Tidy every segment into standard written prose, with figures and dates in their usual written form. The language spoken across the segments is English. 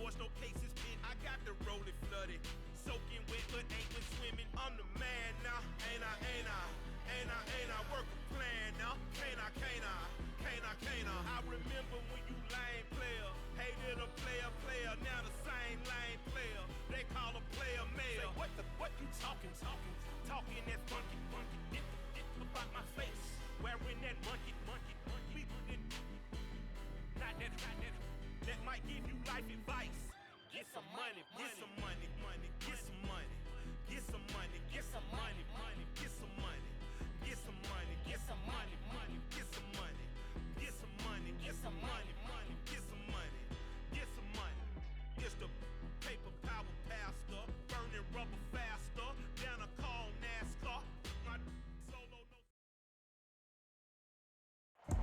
force, no cases pinned. I got the rolling flooded, soaking wet, but ain't been swimming. I'm the man now, ain't I? Work a plan now, can't I? I remember when you lame player, hated a player, now the same lame player. They call a player male. Say, what you talking that funky, get about my face. Wearing that monkey. Not that, that might give you life advice. Get some money, get some money, get some money, get some money, get some money, get some money, get some money, get some money, get some money, get some money, get some money, get some money, get some money. It's the paper power pastor, burning rubber faster, down a call NASCAR. My solo no.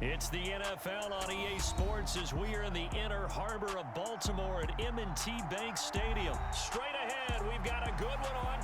It's the NFL on EA Sports as we are in the inner harbor of Baltimore at M&T Bank Stadium. Straight ahead, we've got a good one on.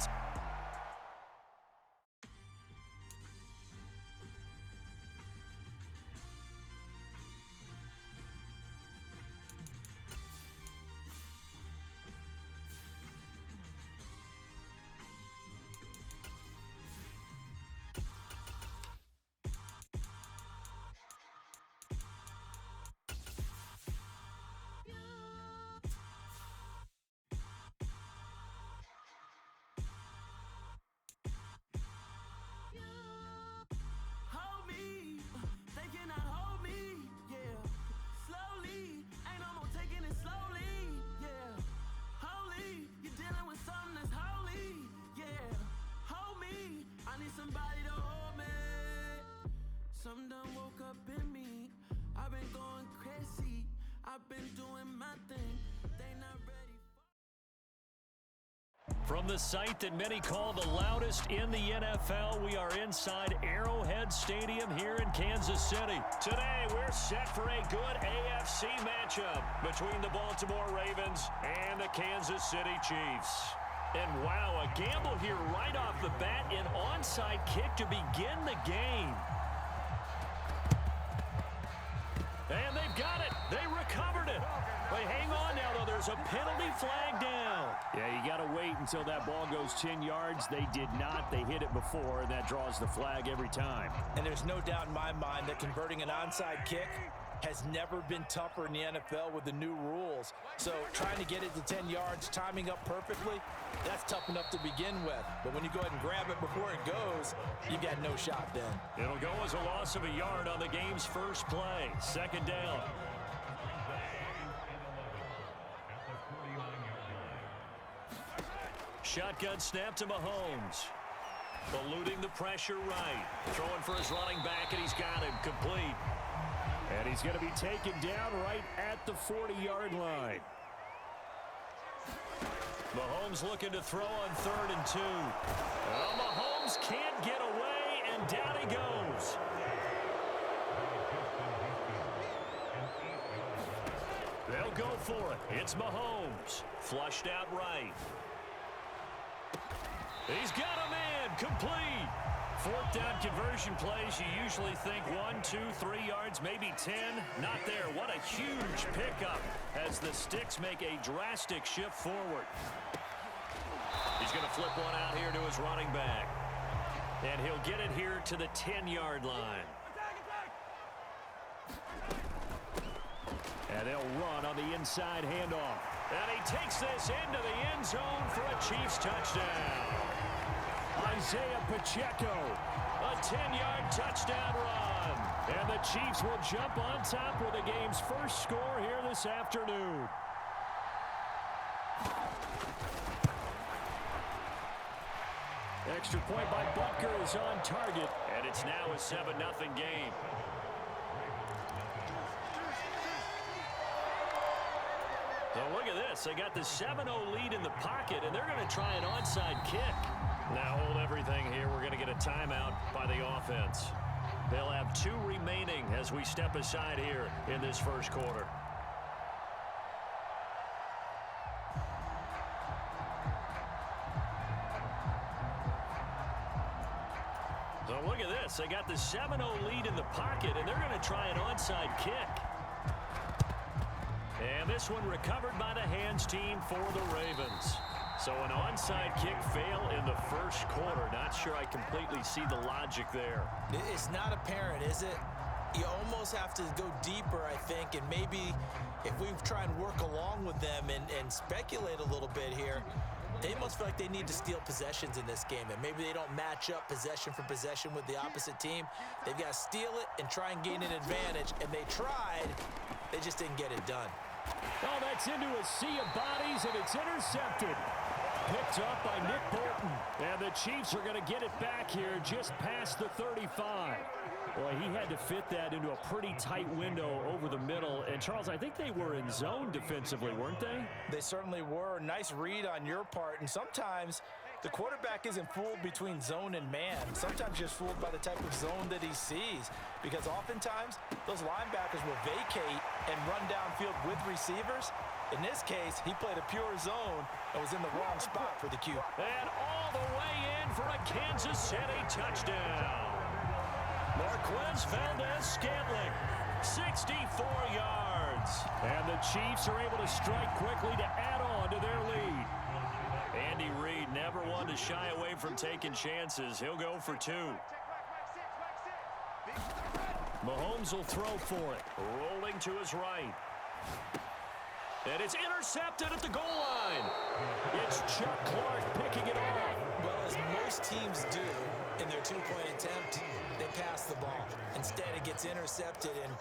Something done woke up in me. I've been going crazy. I've been doing my thing. They not ready for... From the site that many call the loudest in the NFL, we are inside Arrowhead Stadium here in Kansas City. Today, we're set for a good AFC matchup between the Baltimore Ravens and the Kansas City Chiefs. And wow, a gamble here right off the bat, an onside kick to begin the game. And they've got it. They recovered it. But hang on now, though. There's a penalty flag down. Yeah, you got to wait until that ball goes 10 yards. They did not. They hit it before, and that draws the flag every time. And there's no doubt in my mind that converting an onside kick has never been tougher in the NFL with the new rules. So trying to get it to 10 yards, timing up perfectly, that's tough enough to begin with. But when you go ahead and grab it before it goes, you got no shot then. It'll go as a loss of a yard on the game's first play. Second down. Shotgun snap to Mahomes. Eluding the pressure right. Throwing for his running back, and he's got him complete. And he's going to be taken down right at the 40-yard line. Mahomes looking to throw on 3rd and 2. Well, Mahomes can't get away, and down he goes. They'll go for it. It's Mahomes. Flushed out right. He's got a man. Complete. 4th down conversion plays, you usually think 1, 2, 3 yards, maybe 10. Not there. What a huge pickup as the sticks make a drastic shift forward. He's going to flip one out here to his running back. And he'll get it here to the 10-yard line. And they'll run on the inside handoff. And he takes this into the end zone for a Chiefs touchdown. Isaiah Pacheco, a 10-yard touchdown run. And the Chiefs will jump on top with the game's first score here this afternoon. Extra point by Butker is on target, and it's now a 7-0 game. So look at this. They got the 7-0 lead in the pocket, and they're going to try an onside kick. Now hold everything here. We're going to get a timeout by the offense. They'll have 2 remaining as we step aside here in this first quarter. So look at this. They got the 7-0 lead in the pocket, and they're going to try an onside kick. And this one recovered by the hands team for the Ravens. So an onside kick fail in the first quarter. Not sure I completely see the logic there. It's not apparent, is it? You almost have to go deeper, I think, and maybe if we try and work along with them and speculate a little bit here, they must feel like they need to steal possessions in this game, and maybe they don't match up possession for possession with the opposite team. They've got to steal it and try and gain an advantage, and they tried. They just didn't get it done. Oh, that's into a sea of bodies, and it's intercepted. Picked up by Nick Bolton. And the Chiefs are going to get it back here just past the 35. Boy, he had to fit that into a pretty tight window over the middle. And, Charles, I think they were in zone defensively, weren't they? They certainly were. Nice read on your part. And sometimes the quarterback isn't fooled between zone and man. Sometimes just fooled by the type of zone that he sees. Because oftentimes, those linebackers will vacate and run downfield with receivers. In this case, he played a pure zone and was in the wrong spot for the cue. And all the way in for a Kansas City touchdown. Marquez Valdez-Scantling, 64 yards. And the Chiefs are able to strike quickly to add on to their lead. Andy Reid never one to shy away from taking chances. He'll go for two. Mahomes will throw for it. Rolling to his right. And it's intercepted at the goal line. It's Chuck Clark picking it off. Well, as most teams do in their two-point attempt, they pass the ball. Instead, it gets intercepted. And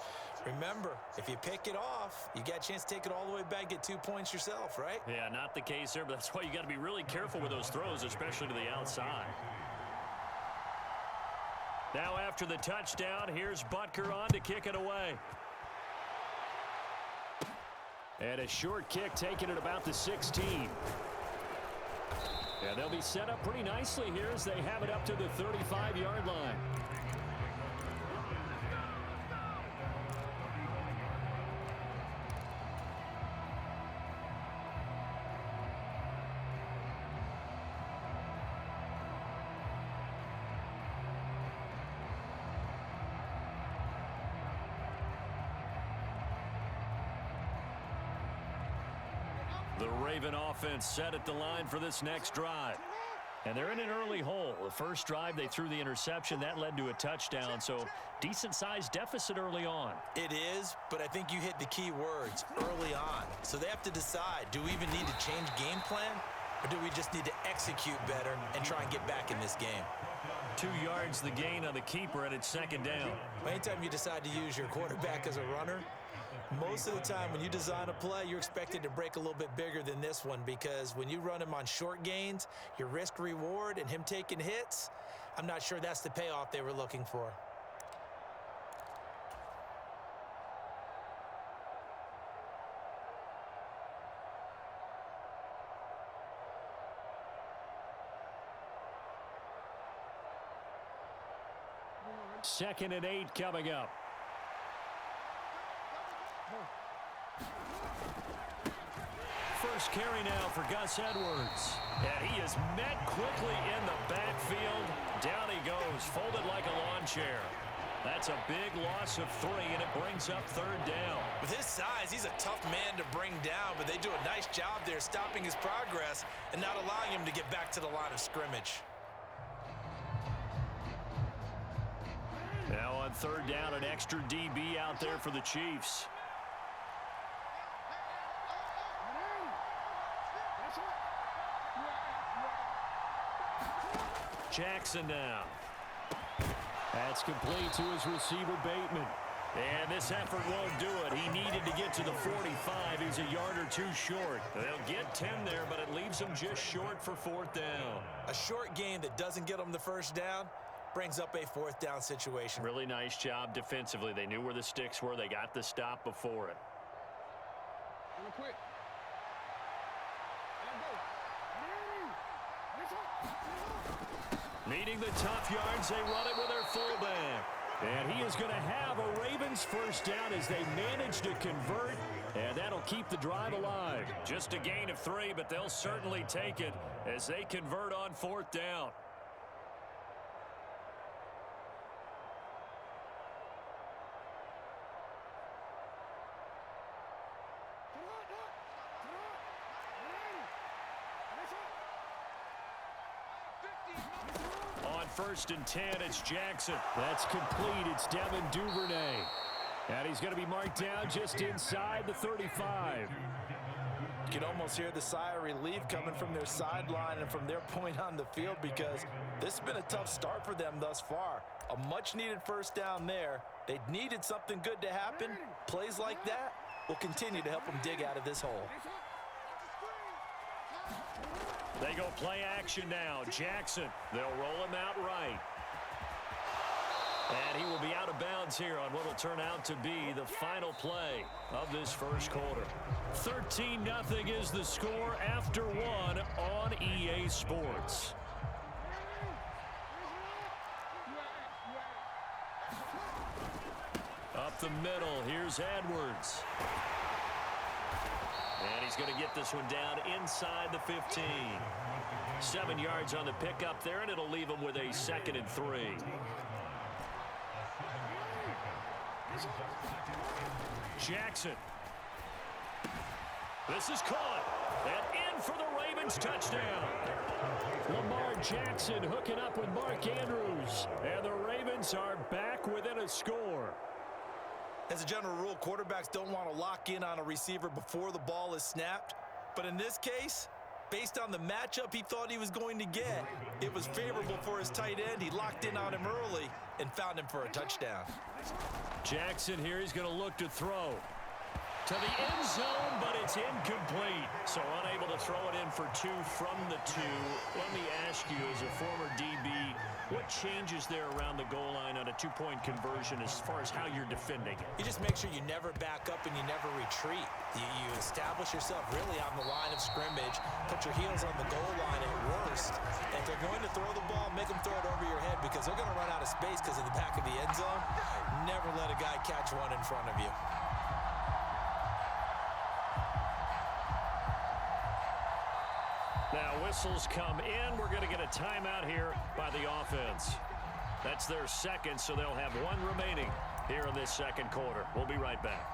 remember, if you pick it off, you got a chance to take it all the way back, get 2 points yourself, right? Yeah, not the case here, but that's why you got to be really careful with those throws, especially to the outside. Now after the touchdown, here's Butker on to kick it away. And a short kick taken at about the 16. And they'll be set up pretty nicely here as they have it up to the 35-yard line. The Raven offense set at the line for this next drive. And they're in an early hole. The first drive, they threw the interception. That led to a touchdown, so decent-sized deficit early on. It is, but I think you hit the key words, early on. So they have to decide, do we even need to change game plan, or do we just need to execute better and try and get back in this game? 2 yards the gain on the keeper, and it's second down. Anytime you decide to use your quarterback as a runner, most of the time when you design a play, you're expected to break a little bit bigger than this one, because when you run him on short gains, your risk reward and him taking hits, I'm not sure that's the payoff they were looking for. Second and 8 coming up. First carry now for Gus Edwards. And he is met quickly in the backfield. Down he goes, folded like a lawn chair. That's a big loss of 3, and it brings up third down. With his size, he's a tough man to bring down, but they do a nice job there stopping his progress and not allowing him to get back to the line of scrimmage. Now on third down, an extra DB out there for the Chiefs. Jackson now. That's complete to his receiver, Bateman. And this effort won't do it. He needed to get to the 45. He's a yard or 2 short. They'll get 10 there, but it leaves them just short for fourth down. A short gain that doesn't get them the first down brings up a fourth down situation. Really nice job defensively. They knew where the sticks were. They got the stop before it. Needing the tough yards, they run it with their fullback. And he is going to have a Ravens first down as they manage to convert, and that'll keep the drive alive. Just a gain of 3, but they'll certainly take it as they convert on fourth down. 1st and 10. It's Jackson. That's complete. It's Devin Duvernay. And he's going to be marked down just inside the 35. You can almost hear the sigh of relief coming from their sideline and from their point on the field, because this has been a tough start for them thus far. A much-needed first down there. They needed something good to happen. Plays like that will continue to help them dig out of this hole. They go play action now. Jackson, they'll roll him out right. And he will be out of bounds here on what will turn out to be the final play of this first quarter. 13-0 is the score after one on EA Sports. Up the middle, here's Edwards. And he's going to get this one down inside the 15. 7 yards on the pickup there, and it'll leave him with a 2nd and 3. Jackson. This is caught. And in for the Ravens touchdown. Lamar Jackson hooking up with Mark Andrews. And the Ravens are back within a score. As a general rule, quarterbacks don't want to lock in on a receiver before the ball is snapped. But in this case, based on the matchup he thought he was going to get, it was favorable for his tight end. He locked in on him early and found him for a touchdown. Jackson here, he's going to look to throw to the end zone, but it's incomplete. So unable to throw it in for 2 from the 2. Let me ask you, as a former DB, what changes there around the goal line on a 2-point conversion as far as how you're defending it? You just make sure you never back up and you never retreat. You establish yourself really on the line of scrimmage, put your heels on the goal line at worst. And if they're going to throw the ball, make them throw it over your head, because they're going to run out of space because of the back of the end zone. Never let a guy catch one in front of you. Now whistles come in. We're going to get a timeout here by the offense. That's their 2nd, so they'll have 1 remaining here in this 2nd quarter. We'll be right back.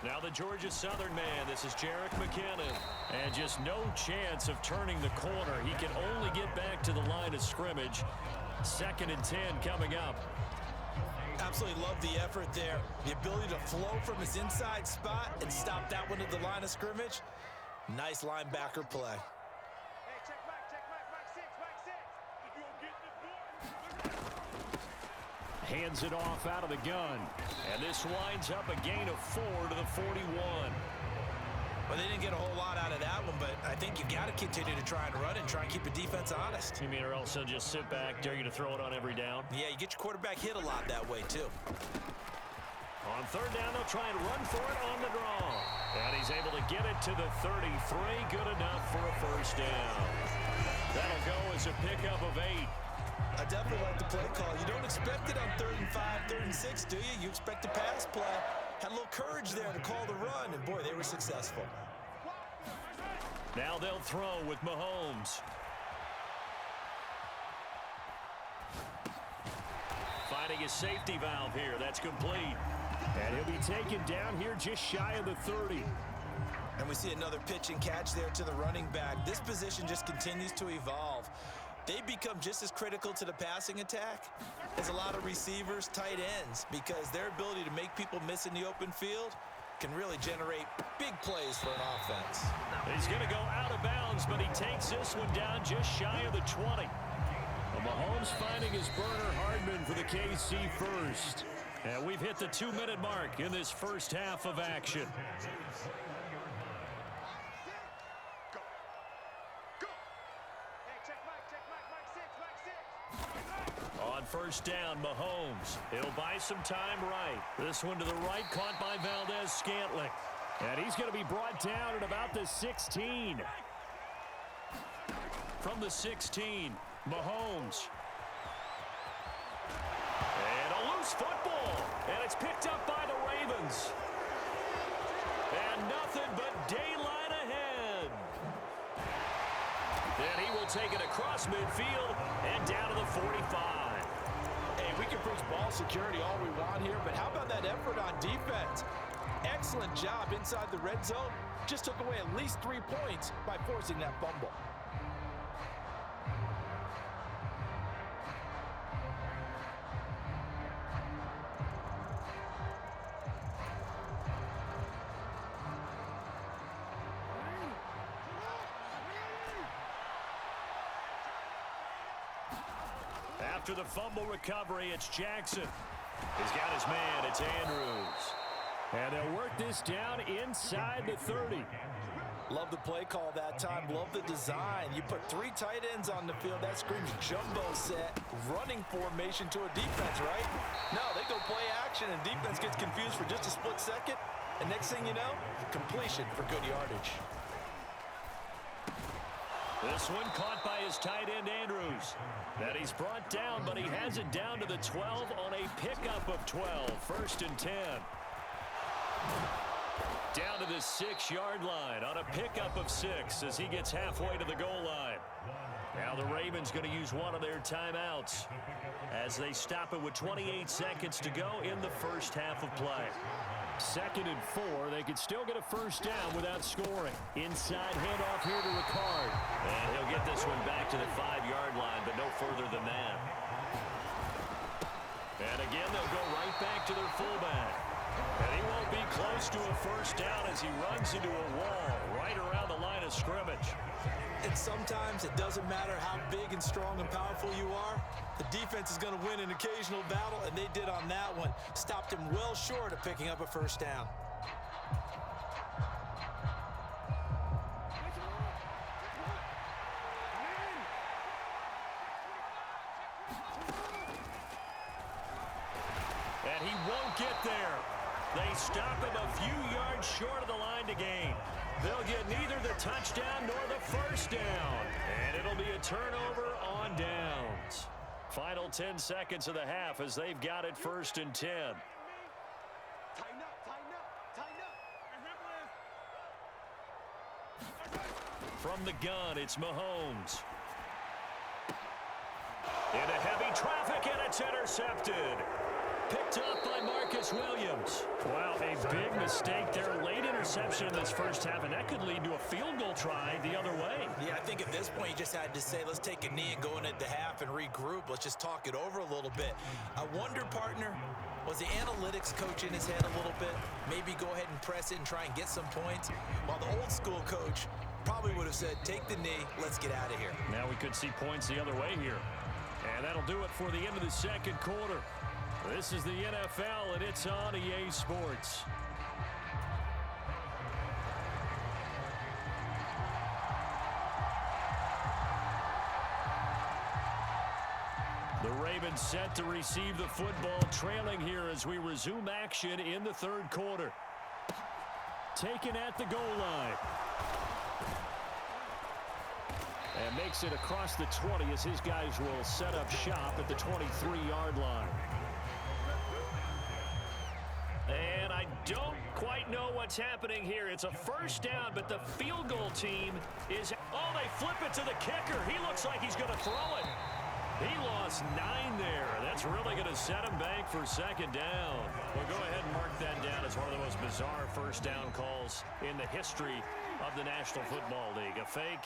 Now the Georgia Southern man, this is Jerick McKinnon. And just no chance of turning the corner. He can only get back to the line of scrimmage. 2nd and 10 coming up. Absolutely love the effort there. The ability to flow from his inside spot and stop that one at the line of scrimmage. Nice linebacker play. Hands it off out of the gun. And this winds up a gain of 4 to the 41. Well, they didn't get a whole lot out of that one, but I think you got to continue to try and run and try and keep the defense honest. You mean, or else they'll just sit back, dare you to throw it on every down? Yeah, you get your quarterback hit a lot that way, too. On 3rd down, they'll try and run for it on the draw. And he's able to get it to the 33. Good enough for a 1st down. That'll go as a pickup of 8. I definitely like the play call. You don't expect it on 3rd and 5, 3rd and 6, do you? You expect a pass play. Had a little courage there to call the run, and boy, they were successful. Now they'll throw with Mahomes. Finding his safety valve here. That's complete. And he'll be taken down here just shy of the 30. And we see another pitch and catch there to the running back. This position just continues to evolve. They become just as critical to the passing attack as a lot of receivers, tight ends, because their ability to make people miss in the open field can really generate big plays for an offense. He's going to go out of bounds, but he takes this one down just shy of the 20. Well, Mahomes finding his burner Hardman for the KC first. And we've hit the 2-minute mark in this first half of action. On 1st down, Mahomes. He'll buy some time right. This one to the right, caught by Valdez-Scantling. And he's going to be brought down at about the 16. From the 16, Mahomes. And a loose football. And it's picked up by the Ravens. And nothing but daylight ahead. Then he will take it across midfield and down to the 45. Hey, we can preach ball security all we want here, but how about that effort on defense? Excellent job inside the red zone. Just took away at least 3 points by forcing that fumble. After the fumble recovery, it's Jackson. He's got his man. It's Andrews. And they'll work this down inside the 30. Love the play call that time. Love the design. You put 3 tight ends on the field. That screams jumbo set, running formation to a defense, right? No, they go play action, and defense gets confused for just a split second. And next thing you know, completion for good yardage. This one caught by his tight end, Andrews. That he's brought down, but he has it down to the 12 on a pickup of 12. 1st and 10. Down to the 6-yard line on a pickup of 6 as he gets halfway to the goal line. Now the Ravens going to use one of their timeouts as they stop it with 28 seconds to go in the first half of play. 2nd and 4. They could still get a first down without scoring. Inside handoff here to Ricard. And he'll get this one back to the 5-yard line, but no further than that. And again, they'll go right back to their fullback. And he won't be close to a first down as he runs into a wall right around the line of scrimmage. And sometimes it doesn't matter how big and strong and powerful you are. The defense is going to win an occasional battle, and they did on that one. Stopped him well short of picking up a first down. And he won't get there. They stop him a few yards short of the line to gain. They'll get neither the touchdown nor the first down. And it'll be a turnover on downs. Final 10 seconds of the half as they've got it 1st and 10. From the gun, it's Mahomes. Into heavy traffic, and it's intercepted. Picked up by Marcus Williams. Wow, a big mistake there. Late interception in this first half, and that could lead to a field goal try the other way. Yeah, I think at this point you just had to say, let's take a knee and go into the half and regroup. Let's just talk it over a little bit. I wonder, partner, was the analytics coach in his head a little bit? Maybe go ahead and press it and try and get some points? While the old school coach probably would have said, take the knee, let's get out of here. Now we could see points the other way here. And that'll do it for the end of the second quarter. This is the NFL, and it's on EA Sports. The Ravens set to receive the football, trailing here as we resume action in the third quarter. Taken at the goal line. And makes it across the 20 as his guys will set up shop at the 23-yard line. And I don't quite know what's happening here. It's a first down, but the field goal team is... Oh, they flip it to the kicker. He looks like he's going to throw it. He lost 9 there. That's really going to set him back for second down. Well, go ahead and mark that down as one of the most bizarre first down calls in the history of the National Football League. A fake,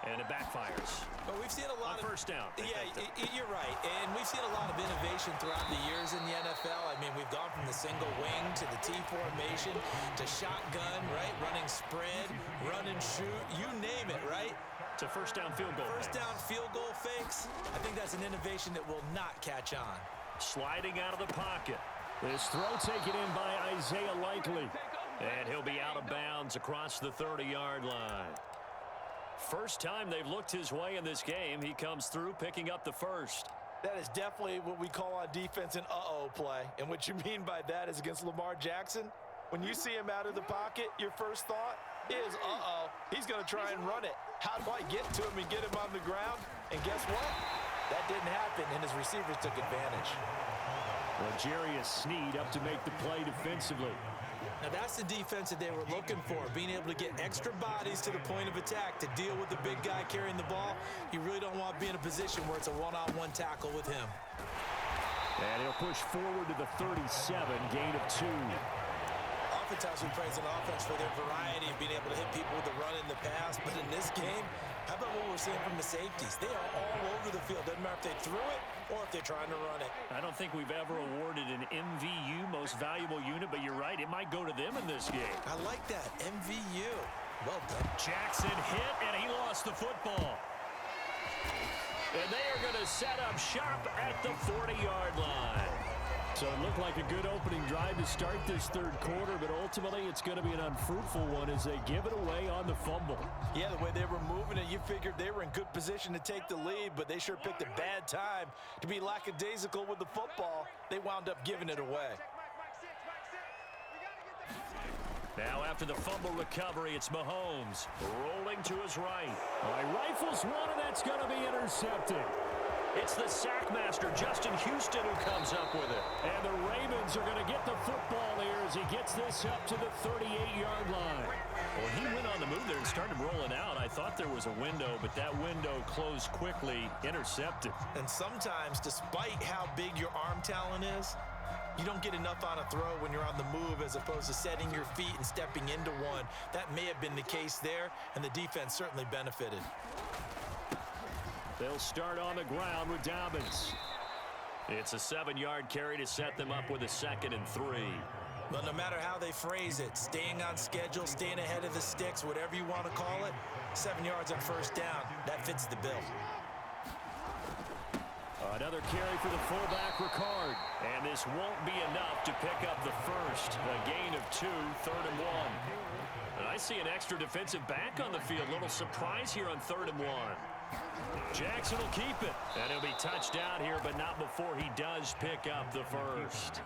and it backfires. But we've seen a lot of first down. Yeah, you're right. And we've seen a lot of innovation throughout the years in the NFL. I mean, we've gone from the single wing to the T formation to shotgun, right? Running spread, run and shoot, you name it, right? To first down field goal. First down field goal fakes. I think that's an innovation that will not catch on. Sliding out of the pocket. This throw taken in by Isaiah Likely. And he'll be out of bounds across the 30-yard line. First time they've looked his way in this game. He comes through picking up the first. That is definitely what we call on defense an uh-oh play. And what you mean by that is against Lamar Jackson, When you see him out of the pocket, your first thought is, uh-oh, he's going to try and run it. How do I get to him and get him on the ground? And guess what? That didn't happen, and his receivers took advantage. Well, Jarius Sneed up to make the play defensively. Now, that's the defense that they were looking for, being able to get extra bodies to the point of attack to deal with the big guy carrying the ball. You really don't want to be in a position where it's a one-on-one tackle with him. And he'll push forward to the 37, gain of 2. Oftentimes we praise an offense for their variety and being able to hit people with the run and the pass, but in this game, how about what we're seeing from the safeties? They are all over the field. Doesn't matter if they threw it or if they're trying to run it. I don't think we've ever awarded an MVU, most valuable unit, but you're right, it might go to them in this game. I like that, MVU. Well done. Jackson hit, and he lost the football. And they are going to set up shop at the 40-yard line. So it looked like a good opening drive to start this third quarter, but ultimately it's going to be an unfruitful one as they give it away on the fumble. Yeah, the way they were moving it, you figured they were in good position to take the lead, but they sure picked a bad time to be lackadaisical with the football. They wound up giving it away. Now after the fumble recovery, it's Mahomes rolling to his right. Rifles one, and that's going to be intercepted. It's the sack master, Justin Houston, who comes up with it. And the Ravens are going to get the football here as he gets this up to the 38-yard line. Well, he went on the move there and started rolling out. I thought there was a window, but that window closed quickly, intercepted. And sometimes, despite how big your arm talent is, you don't get enough on a throw when you're on the move as opposed to setting your feet and stepping into one. That may have been the case there, and the defense certainly benefited. They'll start on the ground with Dobbins. It's a 7-yard carry to set them up with a 2nd and 3. Well, no matter how they phrase it, staying on schedule, staying ahead of the sticks, whatever you want to call it, 7 yards on first down, that fits the bill. Another carry for the fullback, Ricard. And this won't be enough to pick up the first. A gain of 2, 3rd and 1. And I see an extra defensive back on the field. Little surprise here on 3rd and 1. Jackson will keep it. And he'll be touched out here, but not before he does pick up the first.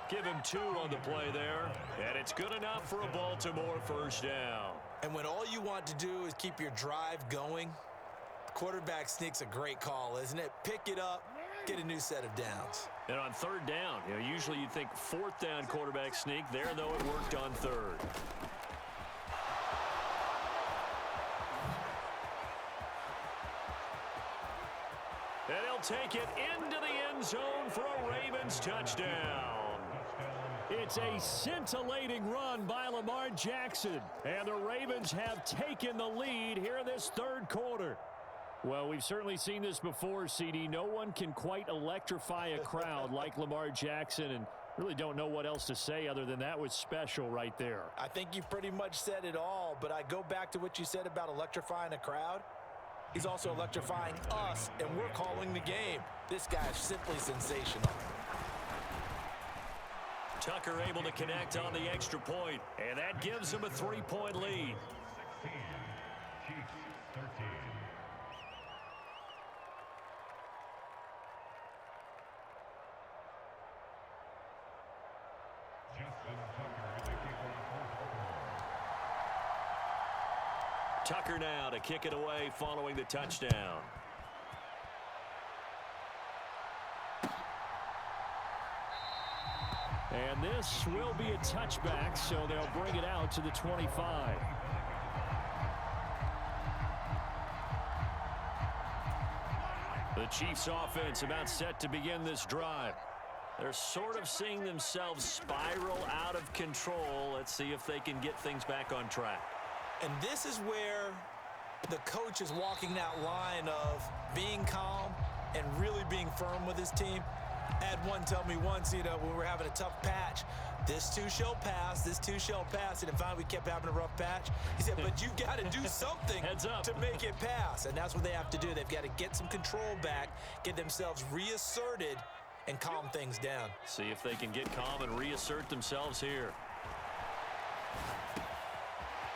Give him 2 on the play there. And it's good enough for a Baltimore first down. And when all you want to do is keep your drive going, quarterback sneak's a great call, isn't it? Pick it up, get a new set of downs. And on 3rd down, usually you'd think 4th down quarterback sneak. There, though, it worked on 3rd. And he'll take it into the end zone for a Ravens touchdown. It's a scintillating run by Lamar Jackson. And the Ravens have taken the lead here in this third quarter. Well, we've certainly seen this before, CD. No one can quite electrify a crowd like Lamar Jackson, and really don't know what else to say other than that was special right there. I think you pretty much said it all, but I go back to what you said about electrifying a crowd. He's also electrifying us, and we're calling the game. This guy is simply sensational. Tucker able to connect on the extra point, and that gives him a 3-point lead. Tucker now to kick it away following the touchdown. And this will be a touchback, so they'll bring it out to the 25. The Chiefs offense about set to begin this drive. They're sort of seeing themselves spiral out of control. Let's see if they can get things back on track. And this is where the coach is walking that line of being calm and really being firm with his team. I had one tell me once, when we were having a tough patch, this too shall pass, this too shall pass. And finally we kept having a rough patch. He said, but you got to do something to make it pass. And that's what they have to do. They've got to get some control back, get themselves reasserted, and calm things down. See if they can get calm and reassert themselves here.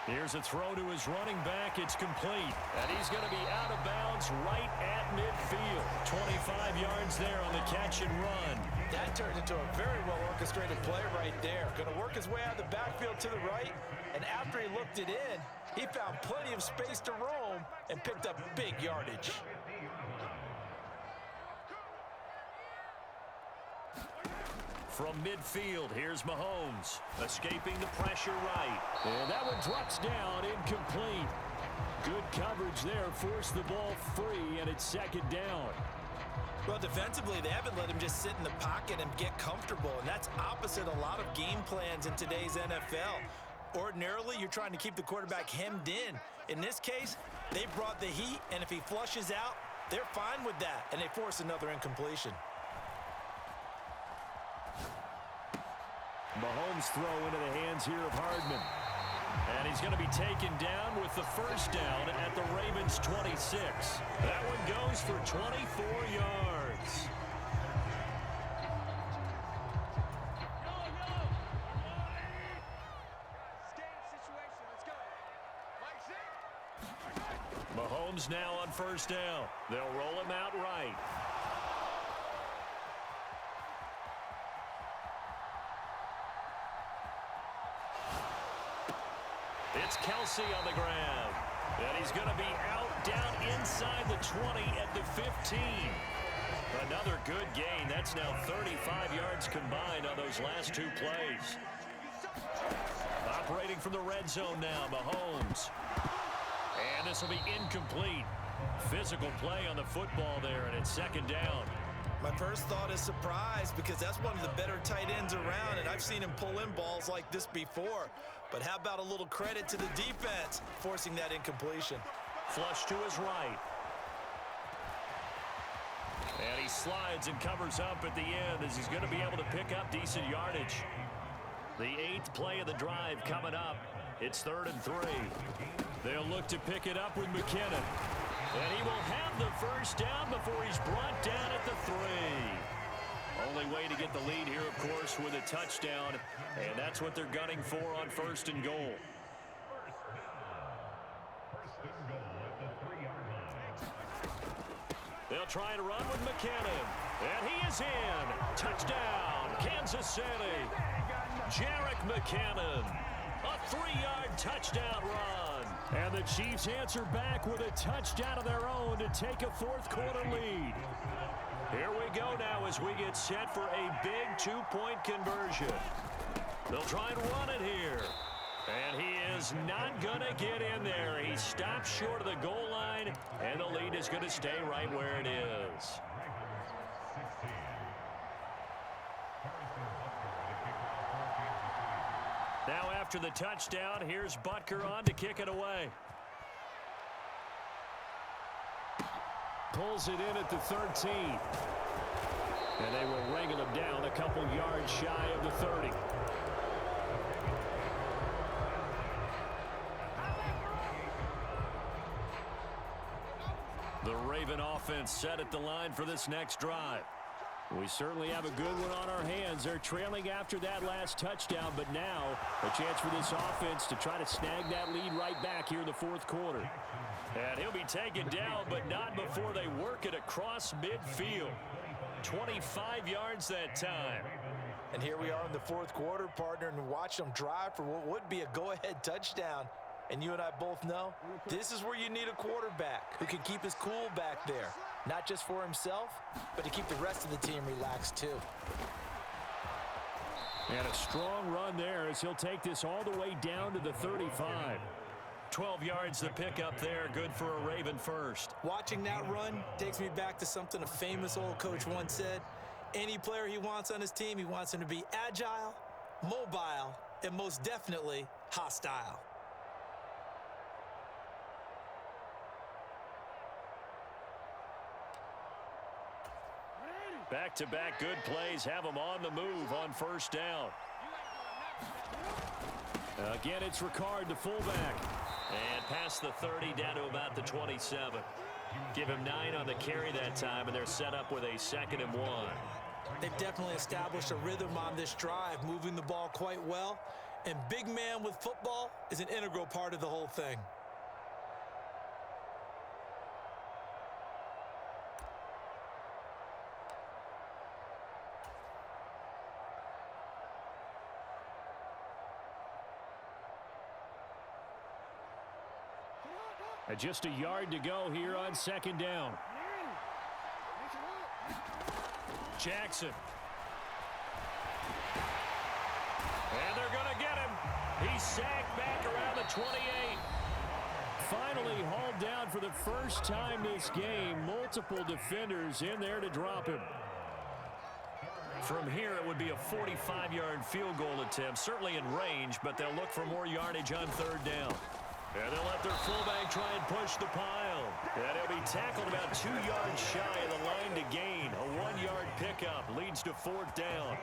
Here's a throw to his running back. It's complete. And he's going to be out of bounds right at midfield. 25 yards there on the catch and run. That turned into a very well-orchestrated play right there. Going to work his way out of the backfield to the right. And after he looked it in, he found plenty of space to roam and picked up big yardage. From midfield, here's Mahomes, escaping the pressure right. And that one drops down, incomplete. Good coverage there, forced the ball free, and it's second down. Well, defensively, they haven't let him just sit in the pocket and get comfortable, and that's opposite a lot of game plans in today's NFL. Ordinarily, you're trying to keep the quarterback hemmed in. In this case, they brought the heat, and if he flushes out, they're fine with that, and they force another incompletion. Mahomes throw into the hands here of Hardman. And he's going to be taken down with the first down at the Ravens' 26. That one goes for 24 yards. Mahomes now on first down. They'll roll him out right. It's Kelsey on the grab. And he's going to be out down inside the 20 at the 15. Another good gain. That's now 35 yards combined on those last two plays. Operating from the red zone now, Mahomes. And this will be incomplete. Physical play on the football there, and it's second down. My first thought is surprise because that's one of the better tight ends around, and I've seen him pull in balls like this before. But how about a little credit to the defense forcing that incompletion? Flush to his right. And he slides and covers up at the end as he's going to be able to pick up decent yardage. The 8th play of the drive coming up. It's 3rd and 3. They'll look to pick it up with McKinnon. And he will have the first down before he's brought down at the 3. Only way to get the lead here, of course, with a touchdown. And that's what they're gunning for on 1st and goal. They'll try and run with McKinnon. And he is in. Touchdown, Kansas City. Jerick McKinnon. A 3-yard touchdown run. And the Chiefs answer back with a touchdown of their own to take a 4th quarter lead. Here we go now as we get set for a big 2-point conversion. They'll try and run it here. And he is not going to get in there. He stops short of the goal line, and the lead is going to stay right where it is. Now after the touchdown, here's Butker on to kick it away. Pulls it in at the 13. And they will wrangle him down a couple yards shy of the 30. The Raven offense set at the line for this next drive. We certainly have a good one on our hands. They're trailing after that last touchdown, but now a chance for this offense to try to snag that lead right back here in the 4th quarter. And he'll be taken down, but not before they work it across midfield. 25 yards that time. And here we are in the 4th quarter, partner, and watch them drive for what would be a go-ahead touchdown. And you and I both know this is where you need a quarterback who can keep his cool back there. Not just for himself, but to keep the rest of the team relaxed too. And a strong run there as he'll take this all the way down to the 35. 12 yards the pickup there, good for a Raven first. Watching that run takes me back to something a famous old coach once said. Any player he wants on his team, he wants him to be agile, mobile, and most definitely hostile. Back-to-back good plays have them on the move on first down. Again, it's Ricard, the fullback. And past the 30 down to about the 27. Give him 9 on the carry that time, and they're set up with a 2nd and 1. They've definitely established a rhythm on this drive, moving the ball quite well. And big man with football is an integral part of the whole thing. Just a yard to go here on second down. Jackson. And they're going to get him. He's sacked back around the 28. Finally hauled down for the first time this game. Multiple defenders in there to drop him. From here, it would be a 45-yard field goal attempt. Certainly in range, but they'll look for more yardage on third down. And they'll let their fullback try and push the pile. And he'll be tackled about 2 yards shy of the line to gain. A 1-yard pickup leads to fourth down.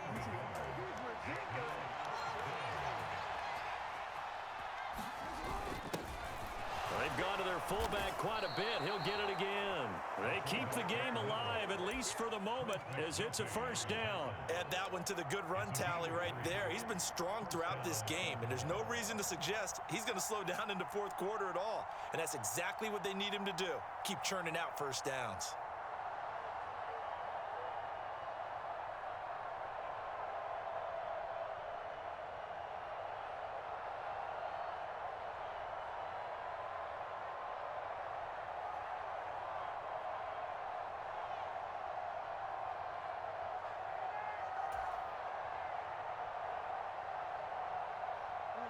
They've gone to their fullback quite a bit. He'll get it again. They keep the game alive, at least for the moment, as it's a first down. Add that one to the good run tally right there. He's been strong throughout this game, and there's no reason to suggest he's going to slow down into fourth quarter at all. And that's exactly what they need him to do. Keep churning out first downs.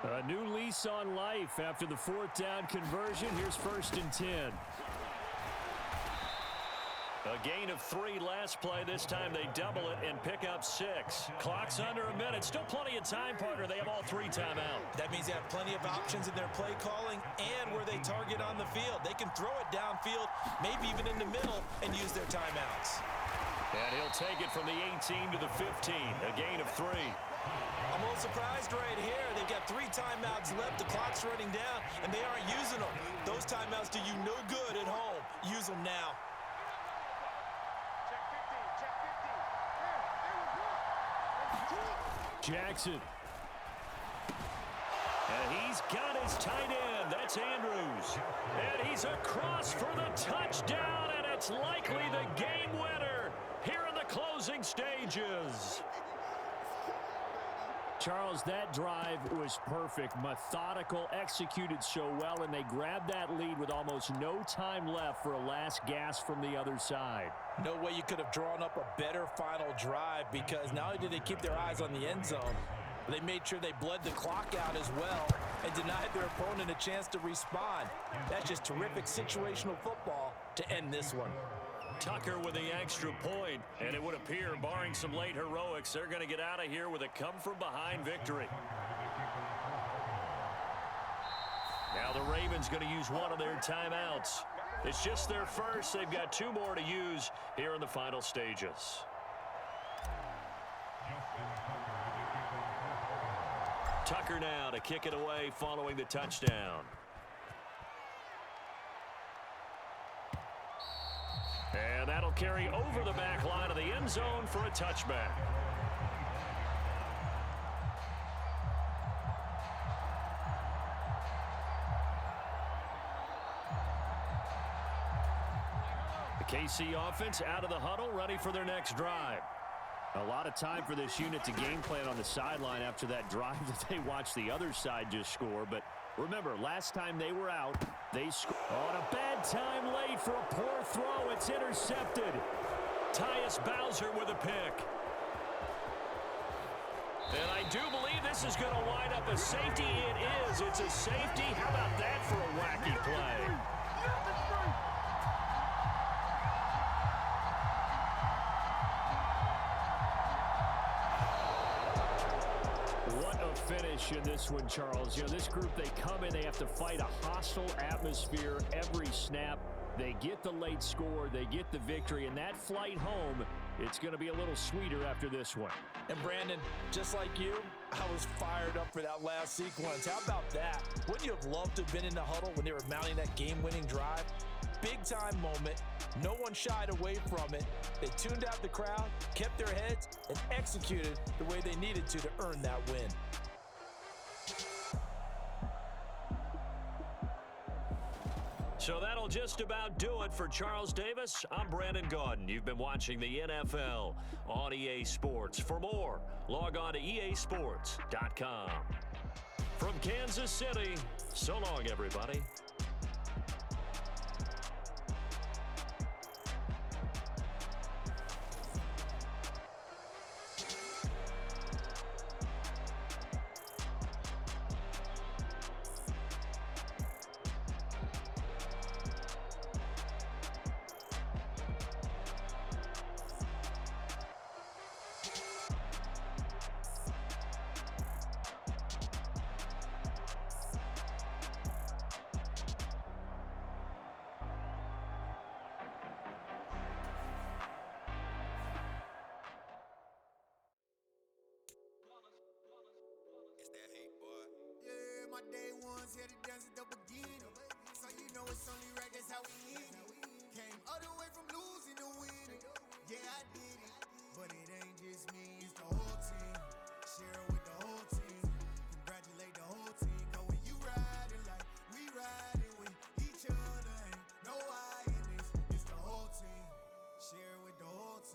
A new lease on life after the fourth down conversion. Here's 1st and 10. A gain of 3 last play. This time they double it and pick up 6. Clock's under a minute. Still plenty of time, partner. They have all 3 timeouts. That means they have plenty of options in their play calling and where they target on the field. They can throw it downfield, maybe even in the middle, and use their timeouts. And he'll take it from the 18 to the 15. A gain of 3. I'm a little surprised right here. They've got 3 timeouts left. The clock's running down, and they aren't using them. Those timeouts do you no good at home. Use them now. Jackson. And he's got his tight end. That's Andrews. And he's across for the touchdown, and it's likely the game winner here in the closing stages. Charles, that drive was perfect, methodical, executed so well, and they grabbed that lead with almost no time left for a last gasp from the other side. No way you could have drawn up a better final drive, because not only did they keep their eyes on the end zone, but they made sure they bled the clock out as well and denied their opponent a chance to respond. That's just terrific situational football to end this one. Tucker with the extra point, and it would appear, barring some late heroics, they're going to get out of here with a come-from-behind victory. Now the Ravens going to use one of their timeouts. It's just their first. They've got 2 more to use here in the final stages. Tucker now to kick it away following the touchdown. And that'll carry over the back line of the end zone for a touchback. The KC offense out of the huddle, ready for their next drive. A lot of time for this unit to game plan on the sideline after that drive that they watched the other side just score. But remember, last time they were out, they scored on a bad time late for a poor throw. It's intercepted. Tyus Bowser with a pick. And I do believe this is going to wind up a safety. It is. It's a safety. How about that for a wacky play? What a finish in this one, Charles. You know, this group, they come in, they have to fight a hostile atmosphere every snap. They get the late score, they get the victory, and that flight home, it's going to be a little sweeter after this one. And Brandon, just like you, I was fired up for that last sequence. How about that? Wouldn't you have loved to have been in the huddle when they were mounting that game-winning drive? Big-time moment. No one shied away from it. They tuned out the crowd, kept their heads, and executed the way they needed to earn that win. So that'll just about do it for Charles Davis. I'm Brandon Gaudin. You've been watching the NFL on EA Sports. For more, log on to easports.com. From Kansas City, so long, everybody. My day ones here to dance at the beginning. So you know it's only right, that's how we hit it. Came all the way from losing to winning. Yeah, I did it. But it ain't just me.